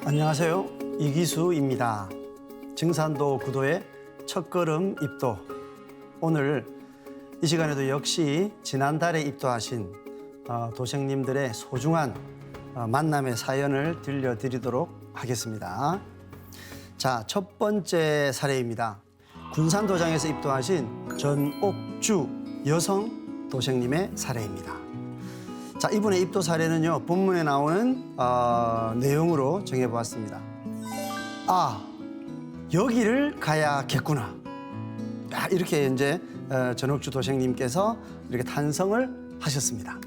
안녕하세요. 이기수입니다. 증산도 구도의 첫걸음 입도. 오늘 이 시간에도 역시 지난달에 입도하신 도생님들의 소중한 만남의 사연을 들려드리도록 하겠습니다. 자, 첫 번째 사례입니다. 군산도장에서 입도하신 전옥주 여성 도생님의 사례입니다. 자, 이분의 입도 사례는요, 본문에 나오는 내용으로 정해보았습니다. 아, 여기를 가야겠구나. 이렇게 이제 전옥주 도생님께서 이렇게 탄성을 하셨습니다.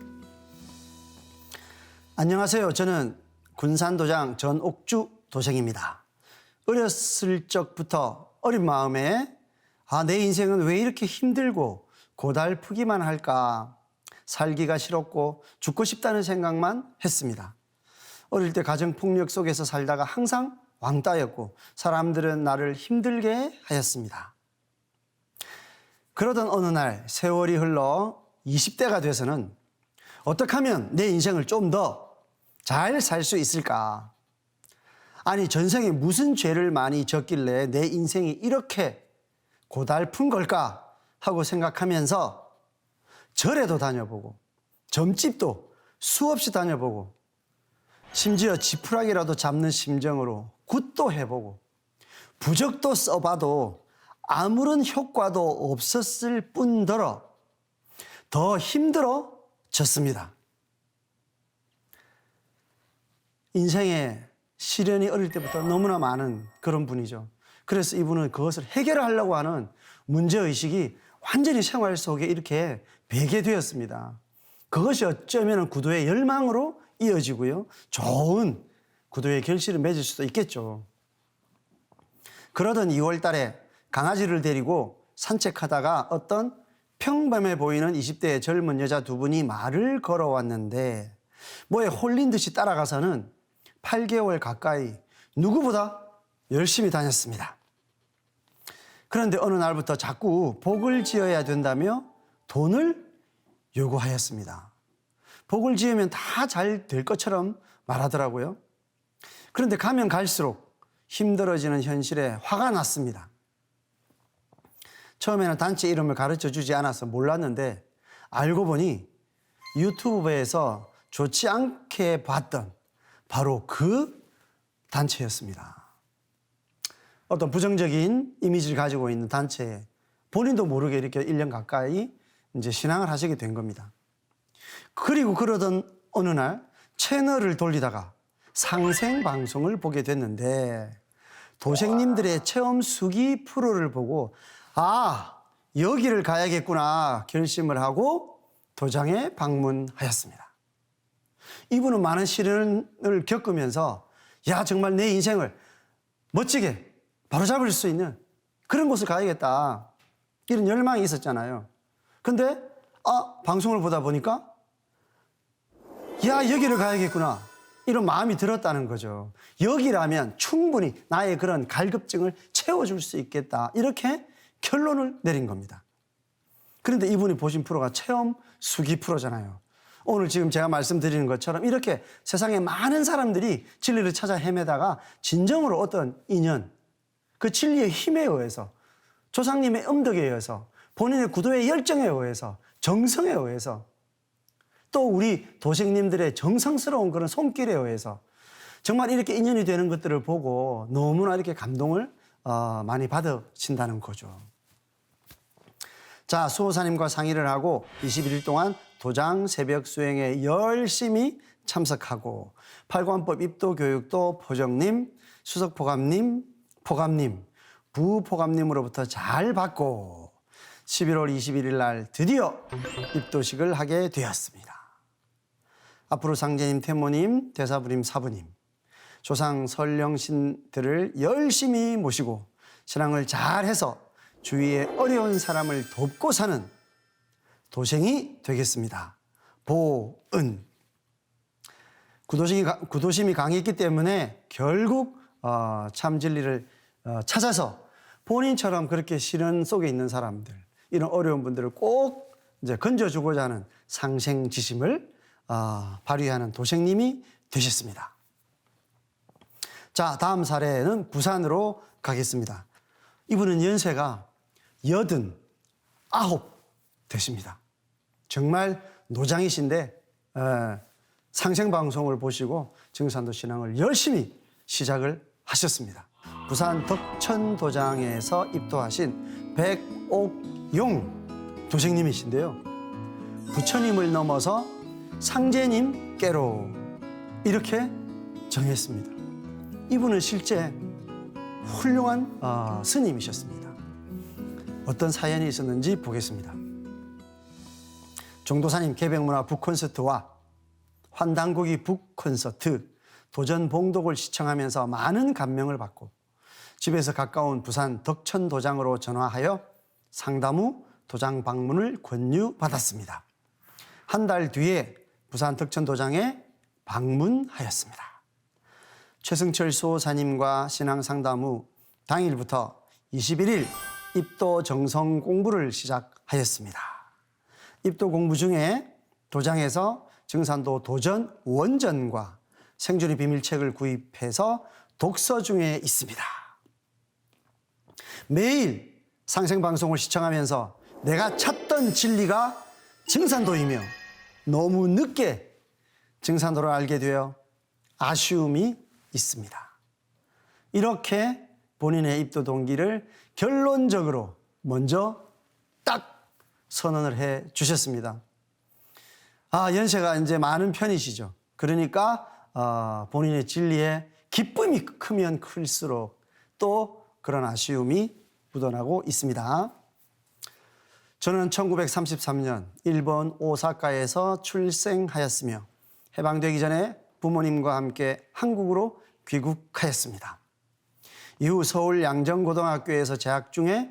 안녕하세요. 저는 군산도장 전옥주 도생입니다. 어렸을 적부터 어린 마음에 내 인생은 왜 이렇게 힘들고 고달프기만 할까? 살기가 싫었고 죽고 싶다는 생각만 했습니다. 어릴 때 가정폭력 속에서 살다가 항상 왕따였고 사람들은 나를 힘들게 하였습니다. 그러던 어느 날 세월이 흘러 20대가 돼서는 어떻게 하면 내 인생을 좀 더 잘 살 수 있을까? 아니, 전생에 무슨 죄를 많이 졌길래 내 인생이 이렇게 고달픈 걸까? 하고 생각하면서 절에도 다녀보고 점집도 수없이 다녀보고 심지어 지푸라기라도 잡는 심정으로 굿도 해보고 부적도 써봐도 아무런 효과도 없었을 뿐더러 더 힘들어졌습니다. 인생에 시련이 어릴 때부터 너무나 많은 그런 분이죠. 그래서 이분은 그것을 해결하려고 하는 문제의식이 완전히 생활 속에 이렇게 배게 되었습니다. 그것이 어쩌면 구도의 열망으로 이어지고요, 좋은 구도의 결실을 맺을 수도 있겠죠. 그러던 2월 달에 강아지를 데리고 산책하다가 어떤 평범해 보이는 20대의 젊은 여자 두 분이 말을 걸어왔는데 뭐에 홀린 듯이 따라가서는 8개월 가까이 누구보다 열심히 다녔습니다. 그런데 어느 날부터 자꾸 복을 지어야 된다며 돈을 요구하였습니다. 복을 지으면 다 잘 될 것처럼 말하더라고요. 그런데 가면 갈수록 힘들어지는 현실에 화가 났습니다. 처음에는 단체 이름을 가르쳐 주지 않아서 몰랐는데 알고 보니 유튜브에서 좋지 않게 봤던 바로 그 단체였습니다. 어떤 부정적인 이미지를 가지고 있는 단체에 본인도 모르게 이렇게 1년 가까이 이제 신앙을 하시게 된 겁니다. 그리고 그러던 어느 날 채널을 돌리다가 상생 방송을 보게 됐는데 도생님들의 체험 수기 프로를 보고 여기를 가야겠구나 결심을 하고 도장에 방문하였습니다. 이분은 많은 시련을 겪으면서 정말 내 인생을 멋지게 바로잡을 수 있는 그런 곳을 가야겠다, 이런 열망이 있었잖아요. 근데 방송을 보다 보니까 여기를 가야겠구나, 이런 마음이 들었다는 거죠. 여기라면 충분히 나의 그런 갈급증을 채워줄 수 있겠다, 이렇게 결론을 내린 겁니다. 그런데 이분이 보신 프로가 체험 수기 프로잖아요. 오늘 지금 제가 말씀드리는 것처럼 이렇게 세상에 많은 사람들이 진리를 찾아 헤매다가 진정으로 어떤 인연, 그 진리의 힘에 의해서, 조상님의 음덕에 의해서, 본인의 구도의 열정에 의해서, 정성에 의해서, 또 우리 도생님들의 정성스러운 그런 손길에 의해서 정말 이렇게 인연이 되는 것들을 보고 너무나 이렇게 감동을 많이 받으신다는 거죠. 자, 수호사님과 상의를 하고 21일 동안 도장 새벽 수행에 열심히 참석하고 팔관법 입도 교육도 포정님, 수석포감님, 포감님, 부포감님으로부터 잘 받고 11월 21일 날 드디어 입도식을 하게 되었습니다. 앞으로 상제님, 태모님, 대사부님, 사부님, 조상 선령신들을 열심히 모시고 신앙을 잘해서 주위의 어려운 사람을 돕고 사는 도생이 되겠습니다. 보은. 구도심이 강했기 때문에 결국 참 진리를 찾아서 본인처럼 그렇게 시련 속에 있는 사람들, 이런 어려운 분들을 꼭 이제 건져주고자 하는 상생지심을 발휘하는 도생님이 되셨습니다. 자, 다음 사례는 부산으로 가겠습니다. 이분은 연세가 89 되십니다. 정말 노장이신데 상생방송을 보시고 증산도 신앙을 열심히 시작을 하셨습니다. 부산 덕천도장에서 입도하신 백옥용 도생님이신데요. 부처님을 넘어서 상제님께로 이렇게 정했습니다. 이분은 실제 훌륭한 스님이셨습니다. 어떤 사연이 있었는지 보겠습니다. 종도사님 개백문화 북콘서트와 환단고기 북콘서트, 도전봉독을 시청하면서 많은 감명을 받고 집에서 가까운 부산 덕천도장으로 전화하여 상담 후 도장 방문을 권유받았습니다. 한 달 뒤에 부산 덕천도장에 방문하였습니다. 최승철 수호사님과 신앙상담 후 당일부터 21일 입도 정성 공부를 시작하였습니다. 입도 공부 중에 도장에서 증산도 도전 원전과 생존의 비밀책을 구입해서 독서 중에 있습니다. 매일 상생방송을 시청하면서 내가 찾던 진리가 증산도이며 너무 늦게 증산도를 알게 되어 아쉬움이 있습니다. 이렇게 본인의 입도 동기를 결론적으로 먼저 딱 선언을 해 주셨습니다. 연세가 이제 많은 편이시죠. 그러니까 본인의 진리에 기쁨이 크면 클수록 또 그런 아쉬움이 묻어나고 있습니다. 저는 1933년 일본 오사카에서 출생하였으며 해방되기 전에 부모님과 함께 한국으로 귀국하였습니다. 이후 서울 양정고등학교에서 재학 중에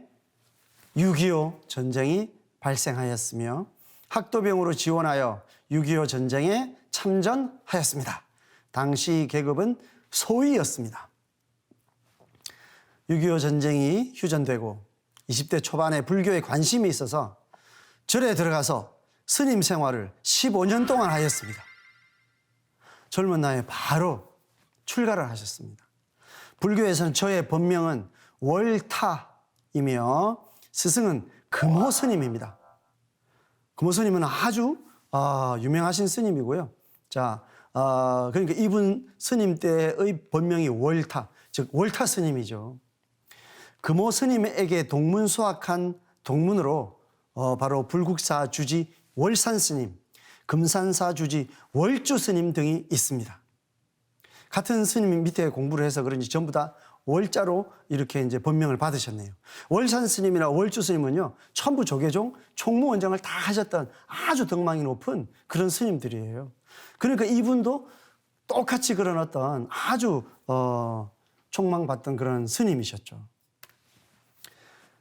6.25 전쟁이 발생하였으며 학도병으로 지원하여 6.25 전쟁에 참전하였습니다. 당시 계급은 소위였습니다. 6.25 전쟁이 휴전되고 20대 초반에 불교에 관심이 있어서 절에 들어가서 스님 생활을 15년 동안 하였습니다. 젊은 나이에 바로 출가를 하셨습니다. 불교에서는 저의 본명은 월타이며 스승은 금호 스님입니다. 금호 스님은 아주 유명하신 스님이고요. 그러니까 이분 스님 때의 본명이 월타, 즉 월타 스님이죠. 금호 스님에게 동문 수학한 동문으로 바로 불국사 주지 월산 스님, 금산사 주지 월주 스님 등이 있습니다. 같은 스님 밑에 공부를 해서 그런지 전부 다 월자로 이렇게 이제 본명을 받으셨네요. 월산 스님이나 월주 스님은요, 천부 조계종, 총무원장을 다 하셨던 아주 덕망이 높은 그런 스님들이에요. 그러니까 이분도 똑같이 그런 어떤 아주 총망받던 그런 스님이셨죠.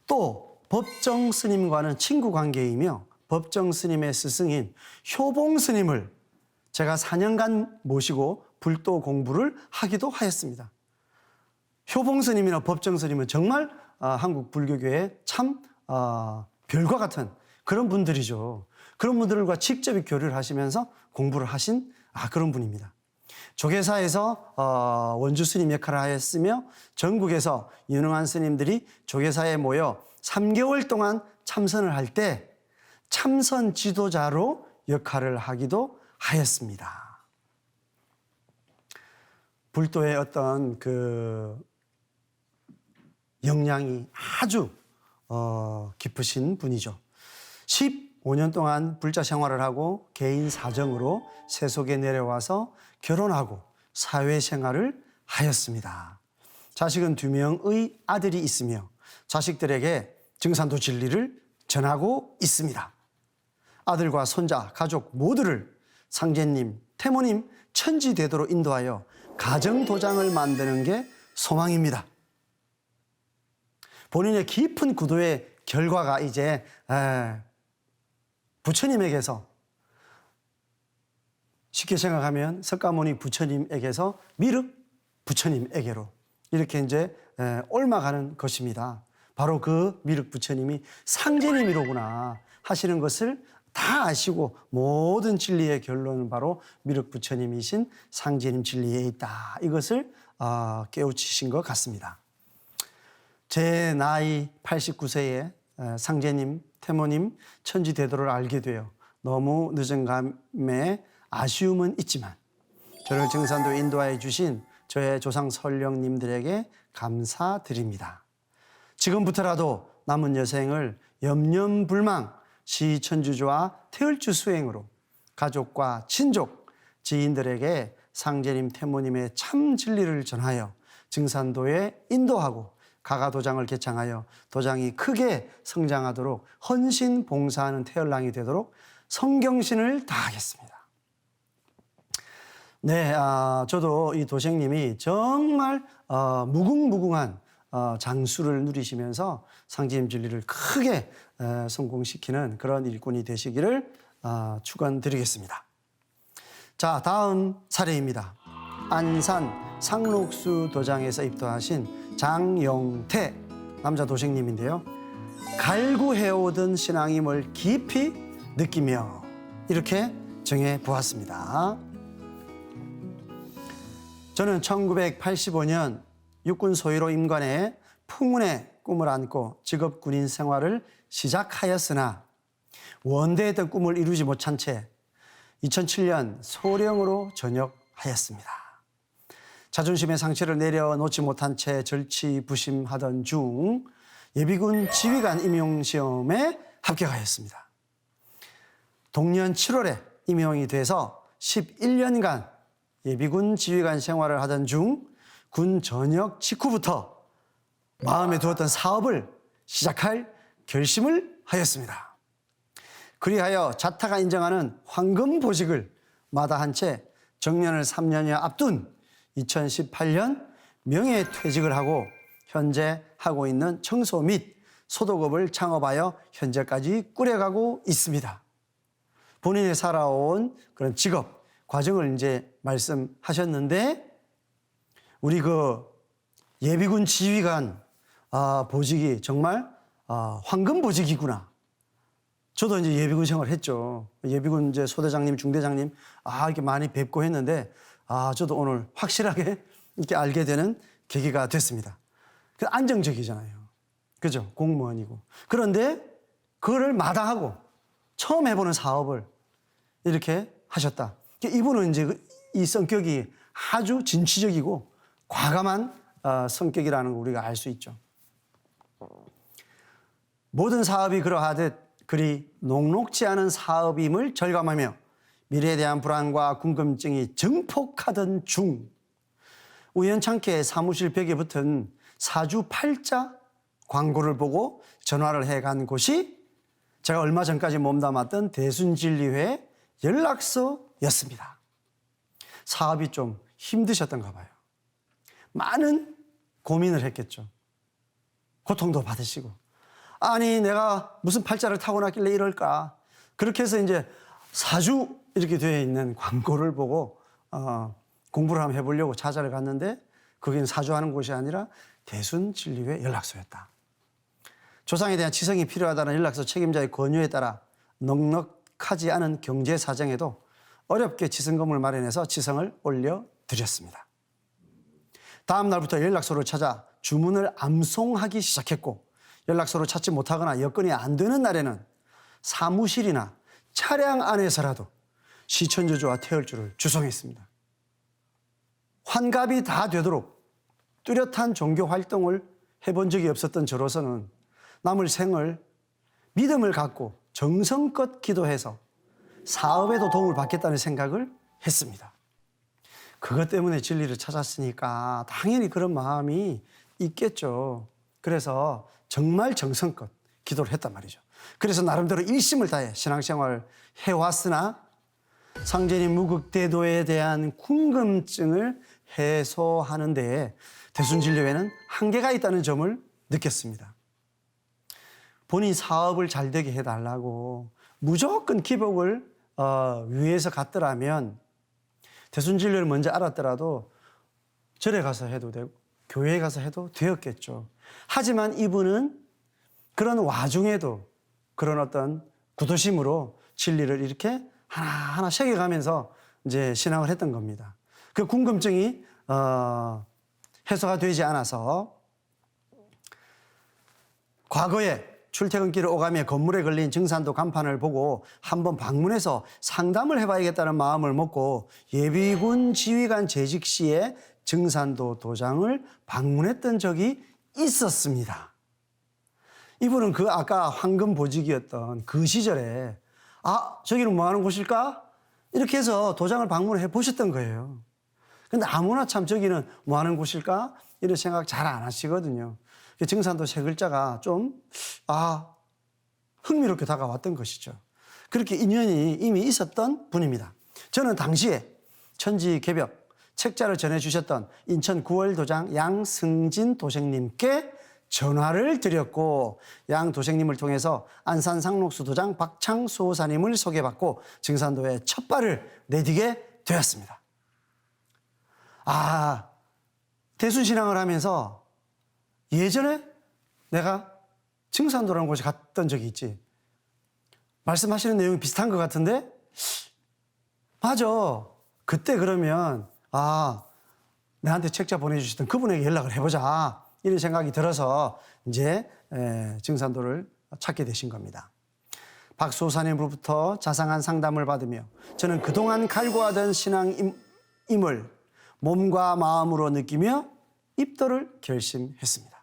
또 법정 스님과는 친구 관계이며 법정 스님의 스승인 효봉 스님을 제가 4년간 모시고 불도 공부를 하기도 하였습니다. 효봉 스님이나 법정 스님은 정말 한국 불교계에 참 별과 같은 그런 분들이죠. 그런 분들과 직접 교류를 하시면서 공부를 하신 그런 분입니다. 조계사에서 원주 스님 역할을 하였으며 전국에서 유능한 스님들이 조계사에 모여 3개월 동안 참선을 할 때 참선 지도자로 역할을 하기도 하였습니다. 불도의 어떤 그 역량이 아주 깊으신 분이죠. 15년 동안 불자 생활을 하고 개인 사정으로 세속에 내려와서 결혼하고 사회생활을 하였습니다. 자식은 2명의 아들이 있으며 자식들에게 증산도 진리를 전하고 있습니다. 아들과 손자, 가족 모두를 상제님, 태모님 천지되도록 인도하여 가정도장을 만드는 게 소망입니다. 본인의 깊은 구도의 결과가 이제 부처님에게서, 쉽게 생각하면 석가모니 부처님에게서 미륵 부처님에게로 이렇게 이제 옮아가는 것입니다. 바로 그 미륵 부처님이 상제님이로구나 하시는 것을 다 아시고 모든 진리의 결론은 바로 미륵 부처님이신 상제님 진리에 있다. 이것을 깨우치신 것 같습니다. 제 나이 89세에 상제님, 태모님 천지대도를 알게 되어 너무 늦은 감에 아쉬움은 있지만 저를 증산도에 인도하여 주신 저의 조상 설령님들에게 감사드립니다. 지금부터라도 남은 여생을 염려불망 시천주조와 태을주 수행으로 가족과 친족, 지인들에게 상제님, 태모님의 참 진리를 전하여 증산도에 인도하고 가가도장을 개창하여 도장이 크게 성장하도록 헌신 봉사하는 태을랑이 되도록 성경신을 다하겠습니다. 네, 저도 이 도생님이 정말 무궁무궁한 장수를 누리시면서 상제님 진리를 크게 성공시키는 그런 일꾼이 되시기를 축원드리겠습니다. 자, 다음 사례입니다. 안산 상록수 도장에서 입도하신 장영태 남자 도생님인데요. 갈구해오던 신앙임을 깊이 느끼며 이렇게 정해 보았습니다. 저는 1985년 육군 소위로 임관해 풍운의 꿈을 안고 직업 군인 생활을 시작하였으나 원대했던 꿈을 이루지 못한 채 2007년 소령으로 전역하였습니다. 자존심의 상처를 내려놓지 못한 채 절치부심하던 중 예비군 지휘관 임용시험에 합격하였습니다. 동년 7월에 임용이 돼서 11년간 예비군 지휘관 생활을 하던 중 군 전역 직후부터 마음에 두었던 사업을 시작할 결심을 하였습니다. 그리하여 자타가 인정하는 황금보직을 마다한 채 정년을 3년여 앞둔 2018년 명예퇴직을 하고 현재 하고 있는 청소 및 소독업을 창업하여 현재까지 꾸려가고 있습니다. 본인이 살아온 그런 직업, 과정을 이제 말씀하셨는데 우리 그 예비군 지휘관 보직이 정말 황금 보직이구나. 저도 이제 예비군 생활을 했죠. 예비군 이제 소대장님, 중대장님 이렇게 많이 뵙고 했는데 저도 오늘 확실하게 이렇게 알게 되는 계기가 됐습니다. 안정적이잖아요. 그죠? 공무원이고. 그런데 그거를 마다하고 처음 해보는 사업을 이렇게 하셨다. 이분은 이제 이 성격이 아주 진취적이고 과감한 성격이라는 걸 우리가 알 수 있죠. 모든 사업이 그러하듯 그리 녹록지 않은 사업임을 절감하며 미래에 대한 불안과 궁금증이 증폭하던 중 우연찮게 사무실 벽에 붙은 사주팔자 광고를 보고 전화를 해간 곳이 제가 얼마 전까지 몸담았던 대순진리회 연락소였습니다. 사업이 좀 힘드셨던가 봐요. 많은 고민을 했겠죠. 고통도 받으시고. 아니 내가 무슨 팔자를 타고났길래 이럴까. 그렇게 해서 이제 사주 이렇게 되어 있는 광고를 보고 공부를 한번 해보려고 찾아를 갔는데 거기는 사주하는 곳이 아니라 대순진리회 연락소였다. 조상에 대한 치성이 필요하다는 연락소 책임자의 권유에 따라 넉넉하지 않은 경제 사정에도 어렵게 치성금을 마련해서 치성을 올려드렸습니다. 다음 날부터 연락소를 찾아 주문을 암송하기 시작했고 연락소를 찾지 못하거나 여건이 안 되는 날에는 사무실이나 차량 안에서라도 시천주조와 태을주를 주송했습니다. 환갑이 다 되도록 뚜렷한 종교 활동을 해본 적이 없었던 저로서는 남을 생을 믿음을 갖고 정성껏 기도해서 사업에도 도움을 받겠다는 생각을 했습니다. 그것 때문에 진리를 찾았으니까 당연히 그런 마음이 있겠죠. 그래서 정말 정성껏 기도를 했단 말이죠. 그래서 나름대로 일심을 다해 신앙생활을 해왔으나 상제님 무극대도에 대한 궁금증을 해소하는 데에 대순진리회는 한계가 있다는 점을 느꼈습니다. 본인 사업을 잘 되게 해달라고 무조건 기복을 위해서 갔더라면 대순진리를 먼저 알았더라도 절에 가서 해도 되고 교회에 가서 해도 되었겠죠. 하지만 이분은 그런 와중에도 그런 어떤 구도심으로 진리를 이렇게 하나하나 새겨가면서 이제 신앙을 했던 겁니다. 그 궁금증이 해소가 되지 않아서 과거에 출퇴근길을 오가며 건물에 걸린 증산도 간판을 보고 한번 방문해서 상담을 해봐야겠다는 마음을 먹고 예비군 지휘관 재직 시에 증산도 도장을 방문했던 적이 있었습니다. 이분은 그 아까 황금 보직이었던 그 시절에 저기는 뭐 하는 곳일까? 이렇게 해서 도장을 방문해 보셨던 거예요. 근데 아무나 참 저기는 뭐 하는 곳일까? 이런 생각 잘 안 하시거든요. 증산도 세 글자가 좀 흥미롭게 다가왔던 것이죠. 그렇게 인연이 이미 있었던 분입니다. 저는 당시에 천지개벽 책자를 전해주셨던 인천 9월 도장 양승진 도생님께 전화를 드렸고 양 도생님을 통해서 안산 상록수 도장 박창수 호사님을 소개받고 증산도에 첫 발을 내디게 되었습니다. 대순신앙을 하면서 예전에 내가 증산도라는 곳에 갔던 적이 있지. 말씀하시는 내용이 비슷한 것 같은데? 맞아. 그때 그러면 내한테 책자 보내주시던 그분에게 연락을 해보자. 이런 생각이 들어서 이제 증산도를 찾게 되신 겁니다. 박수호사님으로부터 자상한 상담을 받으며 저는 그동안 갈구하던 신앙임을 몸과 마음으로 느끼며 입도를 결심했습니다.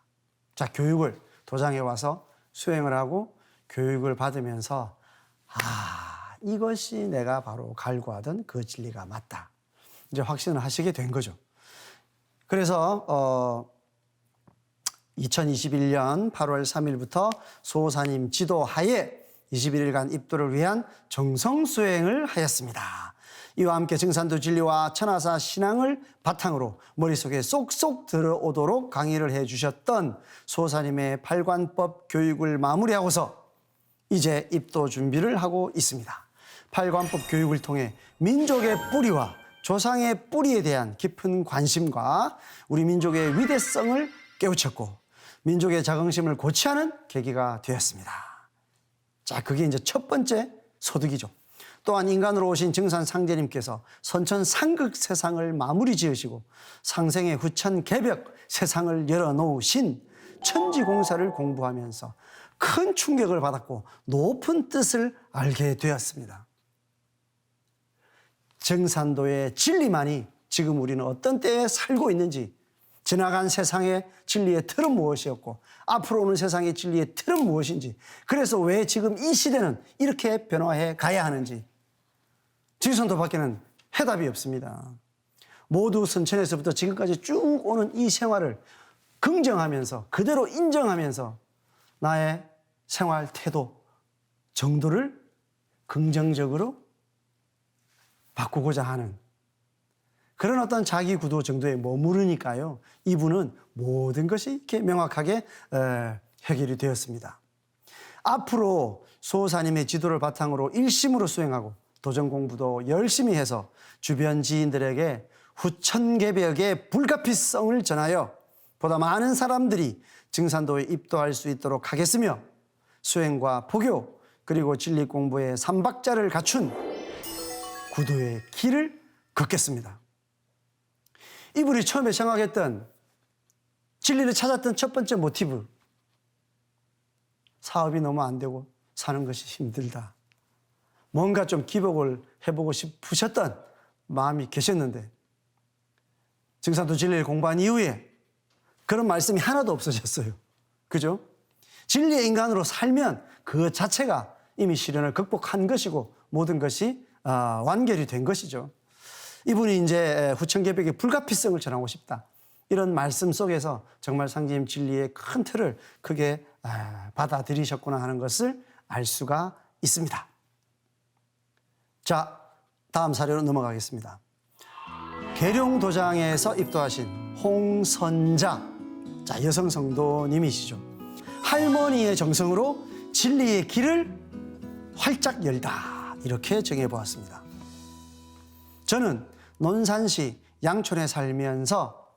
자, 교육을 도장에 와서 수행을 하고 교육을 받으면서 이것이 내가 바로 갈구하던 그 진리가 맞다. 이제 확신을 하시게 된 거죠. 그래서 2021년 8월 3일부터 소호사님 지도하에 21일간 입도를 위한 정성 수행을 하였습니다. 이와 함께 증산도 진리와 천하사 신앙을 바탕으로 머릿속에 쏙쏙 들어오도록 강의를 해주셨던 소호사님의 팔관법 교육을 마무리하고서 이제 입도 준비를 하고 있습니다. 팔관법 교육을 통해 민족의 뿌리와 조상의 뿌리에 대한 깊은 관심과 우리 민족의 위대성을 깨우쳤고 민족의 자긍심을 고취하는 계기가 되었습니다. 자, 그게 이제 첫 번째 소득이죠. 또한 인간으로 오신 증산 상제님께서 선천 상극 세상을 마무리 지으시고 상생의 후천 개벽 세상을 열어놓으신 천지공사를 공부하면서 큰 충격을 받았고 높은 뜻을 알게 되었습니다. 증산도의 진리만이 지금 우리는 어떤 때에 살고 있는지, 지나간 세상의 진리의 틀은 무엇이었고 앞으로 오는 세상의 진리의 틀은 무엇인지, 그래서 왜 지금 이 시대는 이렇게 변화해 가야 하는지 증산도밖에는 해답이 없습니다. 모두 선천에서부터 지금까지 쭉 오는 이 생활을 긍정하면서 그대로 인정하면서 나의 생활 태도, 정도를 긍정적으로 바꾸고자 하는 그런 어떤 자기 구도 정도에 머무르니까요. 이분은 모든 것이 이렇게 명확하게 해결이 되었습니다. 앞으로 소호사님의 지도를 바탕으로 일심으로 수행하고 도전 공부도 열심히 해서 주변 지인들에게 후천개벽의 불가피성을 전하여 보다 많은 사람들이 증산도에 입도할 수 있도록 하겠으며 수행과 포교 그리고 진리 공부의 삼박자를 갖춘 구도의 길을 걷겠습니다. 이분이 처음에 생각했던 진리를 찾았던 첫 번째 모티브, 사업이 너무 안 되고 사는 것이 힘들다. 뭔가 좀 기복을 해보고 싶으셨던 마음이 계셨는데 증산도 진리를 공부한 이후에 그런 말씀이 하나도 없어졌어요. 그죠? 진리의 인간으로 살면 그 자체가 이미 시련을 극복한 것이고 모든 것이 완결이 된 것이죠. 이분이 이제 후천개벽의 불가피성을 전하고 싶다. 이런 말씀 속에서 정말 상제님 진리의 큰 틀을 크게 받아들이셨구나 하는 것을 알 수가 있습니다. 자, 다음 사례로 넘어가겠습니다. 계룡도장에서 입도하신 홍선자, 자, 여성 성도님이시죠. 할머니의 정성으로 진리의 길을 활짝 열다, 이렇게 정해보았습니다. 저는 논산시 양촌에 살면서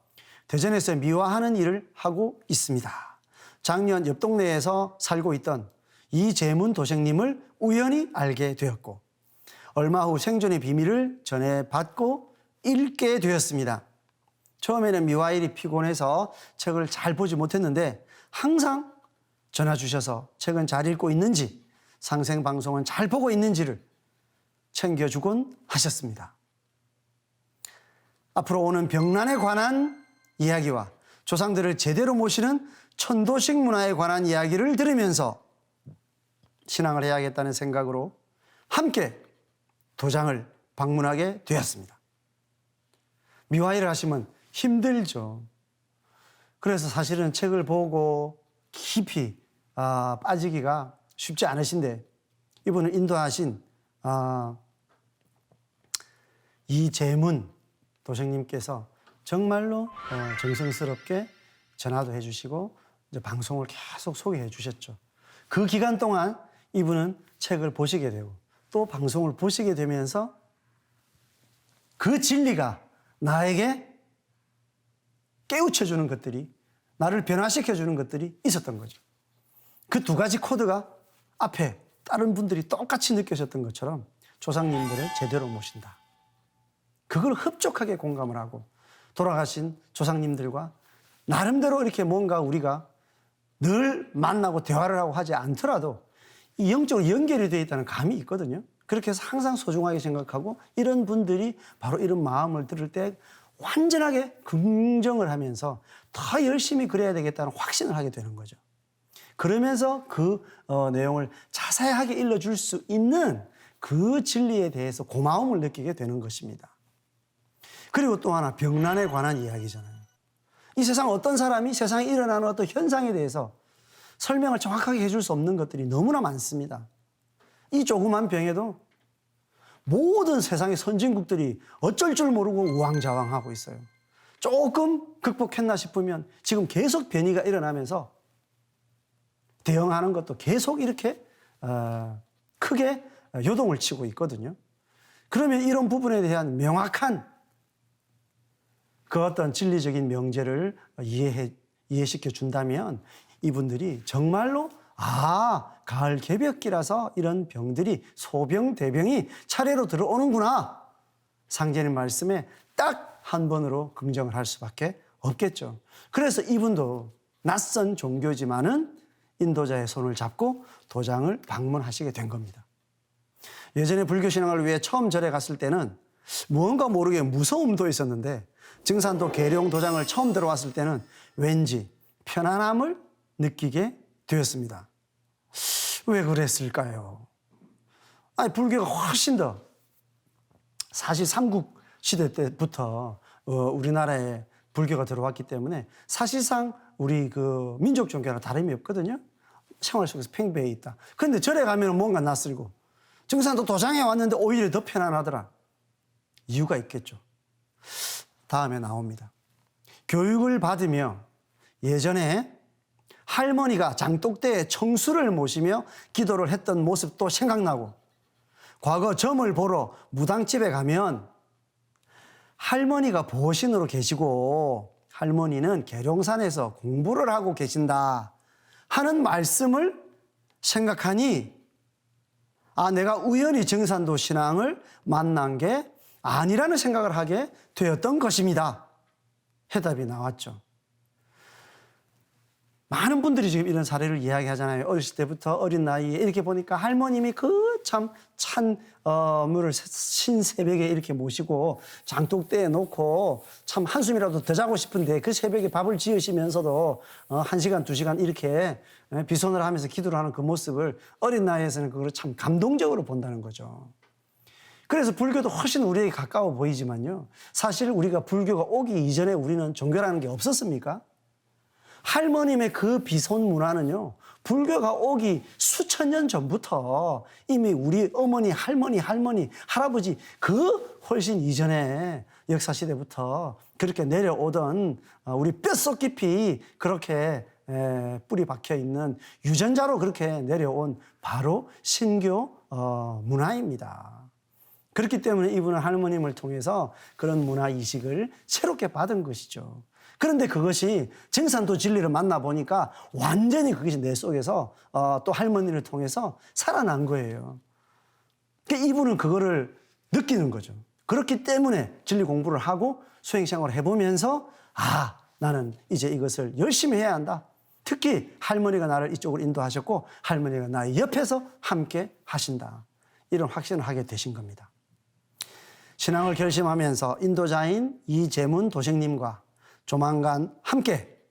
대전에서 미화하는 일을 하고 있습니다. 작년 옆 동네에서 살고 있던 이재문 도생님을 우연히 알게 되었고 얼마 후 생존의 비밀을 전해받고 읽게 되었습니다. 처음에는 미화일이 피곤해서 책을 잘 보지 못했는데 항상 전화 주셔서 책은 잘 읽고 있는지, 상생방송은 잘 보고 있는지를 챙겨주곤 하셨습니다. 앞으로 오는 병난에 관한 이야기와 조상들을 제대로 모시는 천도식 문화에 관한 이야기를 들으면서 신앙을 해야겠다는 생각으로 함께 도장을 방문하게 되었습니다. 미화일을 하시면 힘들죠. 그래서 사실은 책을 보고 깊이 빠지기가 쉽지 않으신데 이분을 인도하신 이재문 도생님께서 정말로 정성스럽게 전화도 해주시고 이제 방송을 계속 소개해 주셨죠. 그 기간 동안 이분은 책을 보시게 되고 또 방송을 보시게 되면서 그 진리가 나에게 깨우쳐주는 것들이, 나를 변화시켜주는 것들이 있었던 거죠. 그 두 가지 코드가 앞에 다른 분들이 똑같이 느끼셨던 것처럼 조상님들을 제대로 모신다. 그걸 흡족하게 공감을 하고 돌아가신 조상님들과 나름대로 이렇게 뭔가 우리가 늘 만나고 대화를 하고 하지 않더라도 이 영적으로 연결이 되어 있다는 감이 있거든요. 그렇게 해서 항상 소중하게 생각하고 이런 분들이 바로 이런 마음을 들을 때 완전하게 긍정을 하면서 더 열심히 그래야 되겠다는 확신을 하게 되는 거죠. 그러면서 그 내용을 자세하게 일러줄 수 있는 그 진리에 대해서 고마움을 느끼게 되는 것입니다. 그리고 또 하나 병난에 관한 이야기잖아요. 이 세상 어떤 사람이 세상에 일어나는 어떤 현상에 대해서 설명을 정확하게 해줄 수 없는 것들이 너무나 많습니다. 이 조그만 병에도 모든 세상의 선진국들이 어쩔 줄 모르고 우왕좌왕하고 있어요. 조금 극복했나 싶으면 지금 계속 변이가 일어나면서 대응하는 것도 계속 이렇게 크게 요동을 치고 있거든요. 그러면 이런 부분에 대한 명확한 그 어떤 진리적인 명제를 이해시켜 준다면 이분들이 정말로 가을 개벽기라서 이런 병들이 소병, 대병이 차례로 들어오는구나. 상제님 말씀에 딱 한 번으로 긍정을 할 수밖에 없겠죠. 그래서 이분도 낯선 종교지만은 인도자의 손을 잡고 도장을 방문하시게 된 겁니다. 예전에 불교신앙을 위해 처음 절에 갔을 때는 무언가 모르게 무서움도 있었는데 증산도 계룡 도장을 처음 들어왔을 때는 왠지 편안함을 느끼게 되었습니다. 왜 그랬을까요? 불교가 훨씬 더 사실 삼국 시대 때부터 우리나라에 불교가 들어왔기 때문에 사실상 우리 그 민족 종교랑 다름이 없거든요. 생활 속에서 팽배해 있다. 그런데 절에 가면 뭔가 낯설고 증산도 도장에 왔는데 오히려 더 편안하더라. 이유가 있겠죠. 다음에 나옵니다. 교육을 받으며 예전에 할머니가 장독대에 청수를 모시며 기도를 했던 모습도 생각나고 과거 점을 보러 무당집에 가면 할머니가 보신으로 계시고 할머니는 계룡산에서 공부를 하고 계신다 하는 말씀을 생각하니 내가 우연히 증산도 신앙을 만난 게 아니라는 생각을 하게 되었던 것입니다. 해답이 나왔죠. 많은 분들이 지금 이런 사례를 이야기하잖아요. 어렸을 때부터 어린 나이에 이렇게 보니까 할머님이 그 참 찬 물을 신새벽에 이렇게 모시고 장독대에 놓고 참 한숨이라도 더 자고 싶은데 그 새벽에 밥을 지으시면서도 1시간, 2시간 이렇게 비손을 하면서 기도를 하는 그 모습을 어린 나이에서는 그걸 참 감동적으로 본다는 거죠. 그래서 불교도 훨씬 우리에게 가까워 보이지만요. 사실 우리가 불교가 오기 이전에 우리는 종교라는 게 없었습니까? 할머님의 그 비손 문화는요, 불교가 오기 수천 년 전부터 이미 우리 어머니, 할머니, 할아버지 그 훨씬 이전에 역사시대부터 그렇게 내려오던 우리 뼛속 깊이 그렇게 뿌리 박혀 있는 유전자로 그렇게 내려온 바로 신교 문화입니다. 그렇기 때문에 이분은 할머님을 통해서 그런 문화 이식을 새롭게 받은 것이죠. 그런데 그것이 증산도 진리를 만나보니까 완전히 그것이 내 속에서 또 할머니를 통해서 살아난 거예요. 그러니까 이분은 그거를 느끼는 거죠. 그렇기 때문에 진리 공부를 하고 수행생활을 해보면서 나는 이제 이것을 열심히 해야 한다. 특히 할머니가 나를 이쪽으로 인도하셨고 할머니가 나의 옆에서 함께 하신다. 이런 확신을 하게 되신 겁니다. 신앙을 결심하면서 인도자인 이재문 도생님과 조만간 함께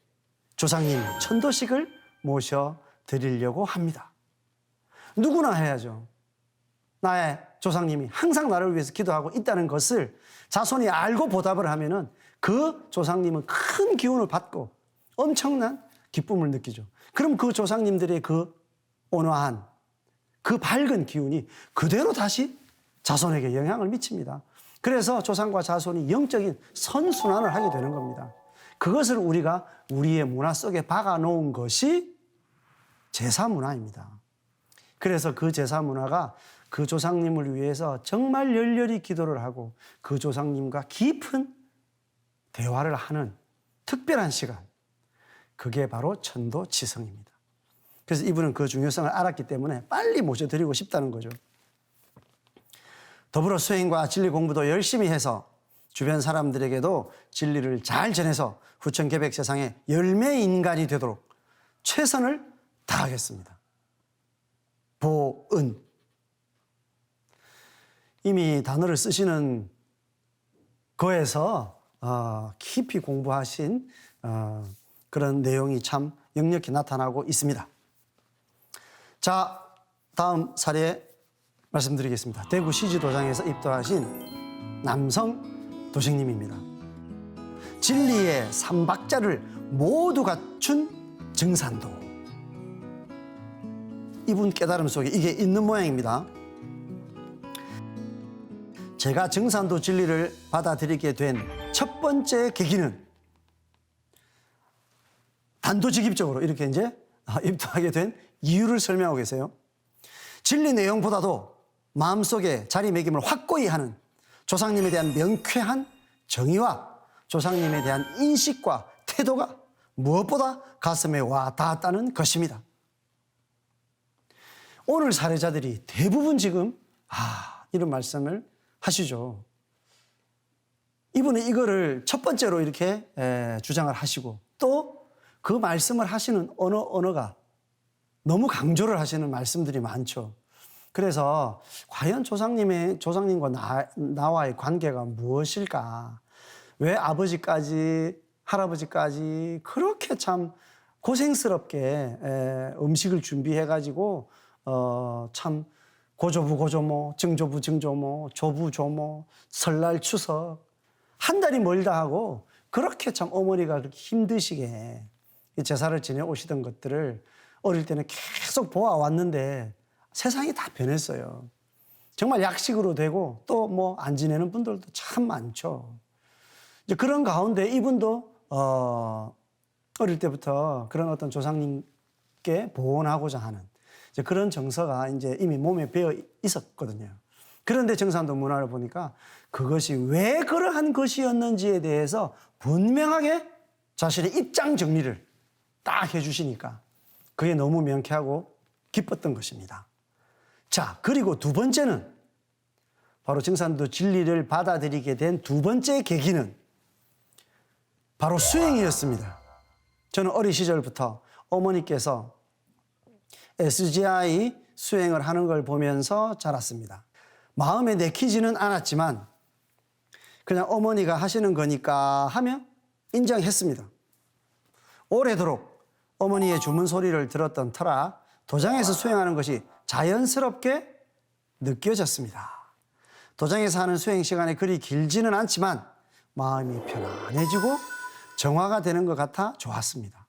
조상님 천도식을 모셔드리려고 합니다. 누구나 해야죠. 나의 조상님이 항상 나를 위해서 기도하고 있다는 것을 자손이 알고 보답을 하면은 그 조상님은 큰 기운을 받고 엄청난 기쁨을 느끼죠. 그럼 그 조상님들의 그 온화한 그 밝은 기운이 그대로 다시 자손에게 영향을 미칩니다. 그래서 조상과 자손이 영적인 선순환을 하게 되는 겁니다. 그것을 우리가 우리의 문화 속에 박아 놓은 것이 제사 문화입니다. 그래서 그 제사 문화가 그 조상님을 위해서 정말 열렬히 기도를 하고 그 조상님과 깊은 대화를 하는 특별한 시간, 그게 바로 천도지성입니다. 그래서 이분은 그 중요성을 알았기 때문에 빨리 모셔드리고 싶다는 거죠. 더불어 수행과 진리 공부도 열심히 해서 주변 사람들에게도 진리를 잘 전해서 후천계백 세상의 열매 인간이 되도록 최선을 다하겠습니다. 보은. 이미 단어를 쓰시는 거에서 깊이 공부하신 그런 내용이 참 역력히 나타나고 있습니다. 자, 다음 사례 말씀드리겠습니다. 대구 시지도장에서 입도하신 남성 도생님입니다. 진리의 삼박자를 모두 갖춘 증산도. 이분 깨달음 속에 이게 있는 모양입니다. 제가 증산도 진리를 받아들이게 된 첫 번째 계기는 단도직입적으로 이렇게 이제 입도하게 된 이유를 설명하고 계세요. 진리 내용보다도 마음속에 자리매김을 확고히 하는 조상님에 대한 명쾌한 정의와 조상님에 대한 인식과 태도가 무엇보다 가슴에 와 닿았다는 것입니다. 오늘 사례자들이 대부분 지금 이런 말씀을 하시죠. 이분은 이거를 첫 번째로 이렇게 주장을 하시고 또 그 말씀을 하시는 언어가 너무 강조를 하시는 말씀들이 많죠. 그래서 과연 조상님과 나와의 관계가 무엇일까? 왜 아버지까지 할아버지까지 그렇게 참 고생스럽게 음식을 준비해가지고 참 고조부 고조모, 증조부 증조모, 조부 조모, 설날 추석 한 달이 멀다 하고 그렇게 참 어머니가 그렇게 힘드시게 제사를 지내오시던 것들을 어릴 때는 계속 보아왔는데 세상이 다 변했어요. 정말 약식으로 되고 또 뭐 안 지내는 분들도 참 많죠. 이제 그런 가운데 이분도 어릴 때부터 그런 어떤 조상님께 보온하고자 하는 이제 그런 정서가 이제 이미 몸에 배어 있었거든요. 그런데 증산도 문화를 보니까 그것이 왜 그러한 것이었는지에 대해서 분명하게 자신의 입장 정리를 딱 해주시니까 그게 너무 명쾌하고 기뻤던 것입니다. 자, 그리고 두 번째는 바로 증산도 진리를 받아들이게 된 두 번째 계기는 바로 수행이었습니다. 저는 어린 시절부터 어머니께서 SGI 수행을 하는 걸 보면서 자랐습니다. 마음에 내키지는 않았지만 그냥 어머니가 하시는 거니까 하며 인정했습니다. 오래도록 어머니의 주문 소리를 들었던 터라 도장에서 수행하는 것이 자연스럽게 느껴졌습니다. 도장에서 하는 수행 시간이 그리 길지는 않지만 마음이 편안해지고 정화가 되는 것 같아 좋았습니다.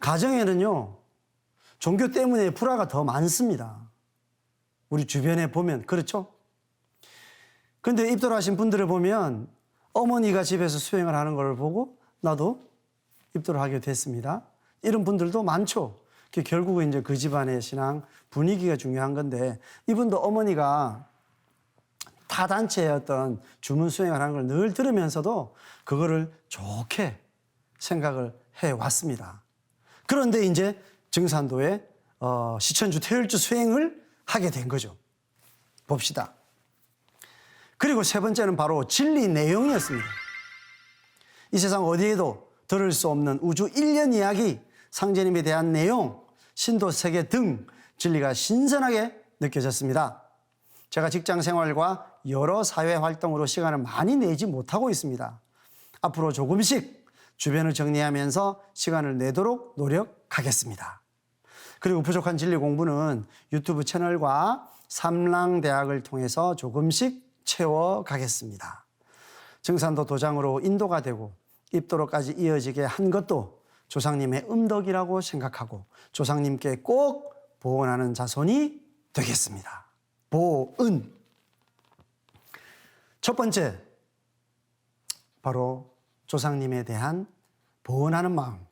가정에는요, 종교 때문에 불화가 더 많습니다. 우리 주변에 보면 그렇죠? 근데 입도하신 분들을 보면 어머니가 집에서 수행을 하는 걸 보고 나도 입도를 하게 됐습니다. 이런 분들도 많죠. 결국은 이제 그 집안의 신앙 분위기가 중요한 건데 이분도 어머니가 타 단체의 어떤 주문 수행을 하는 걸 늘 들으면서도 그거를 좋게 생각을 해왔습니다. 그런데 이제 증산도에 시천주 태열주 수행을 하게 된 거죠. 봅시다. 그리고 세 번째는 바로 진리 내용이었습니다. 이 세상 어디에도 들을 수 없는 우주 일련 이야기, 상제님에 대한 내용, 신도 세계 등 진리가 신선하게 느껴졌습니다. 제가 직장 생활과 여러 사회 활동으로 시간을 많이 내지 못하고 있습니다. 앞으로 조금씩 주변을 정리하면서 시간을 내도록 노력하겠습니다. 그리고 부족한 진리 공부는 유튜브 채널과 삼랑대학을 통해서 조금씩 채워가겠습니다. 증산도 도장으로 인도가 되고 입도로까지 이어지게 한 것도 조상님의 음덕이라고 생각하고 조상님께 꼭 보은하는 자손이 되겠습니다. 보은. 첫 번째, 바로 조상님에 대한 보은하는 마음.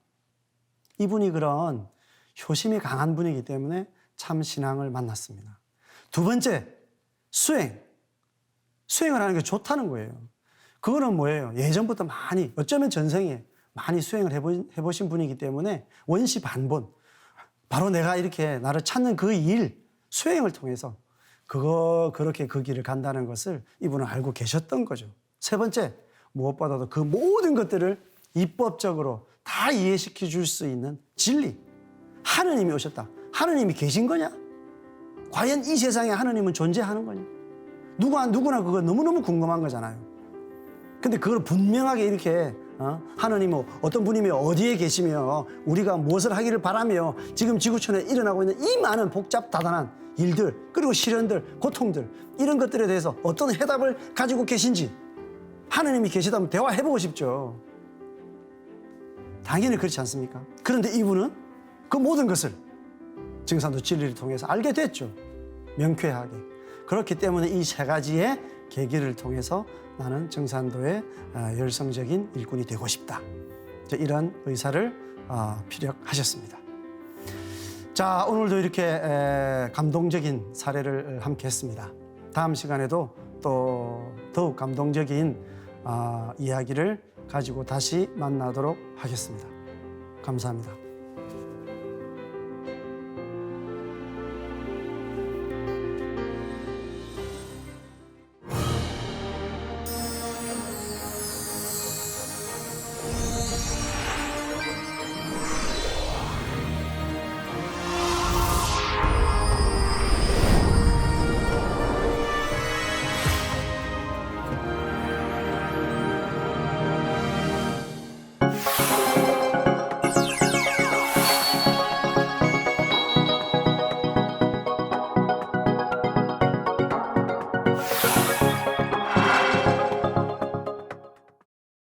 이분이 그런 효심이 강한 분이기 때문에 참 신앙을 만났습니다. 두 번째, 수행. 수행을 하는 게 좋다는 거예요. 그거는 뭐예요? 예전부터 많이, 어쩌면 전생에 많이 수행을 해보신 분이기 때문에 원시 반본. 바로 내가 이렇게 나를 찾는 그 일, 수행을 통해서 그렇게 그 길을 간다는 것을 이분은 알고 계셨던 거죠. 세 번째, 무엇보다도 그 모든 것들을 입법적으로 다 이해시켜 줄 수 있는 진리. 하느님이 오셨다. 하느님이 계신 거냐? 과연 이 세상에 하느님은 존재하는 거냐? 누구나 그거 너무너무 궁금한 거잖아요. 근데 그걸 분명하게 이렇게 하느님은 어떤 분이며 어디에 계시며 우리가 무엇을 하기를 바라며 지금 지구촌에 일어나고 있는 이 많은 복잡다단한 일들, 그리고 시련들, 고통들, 이런 것들에 대해서 어떤 해답을 가지고 계신지 하느님이 계시다면 대화해보고 싶죠. 당연히 그렇지 않습니까? 그런데 이분은 그 모든 것을 증산도 진리를 통해서 알게 됐죠. 명쾌하게. 그렇기 때문에 이 세 가지의 계기를 통해서 나는 증산도의 열성적인 일꾼이 되고 싶다. 이런 의사를 피력하셨습니다. 자, 오늘도 이렇게 감동적인 사례를 함께 했습니다. 다음 시간에도 또 더욱 감동적인 이야기를 가지고 다시 만나도록 하겠습니다. 감사합니다.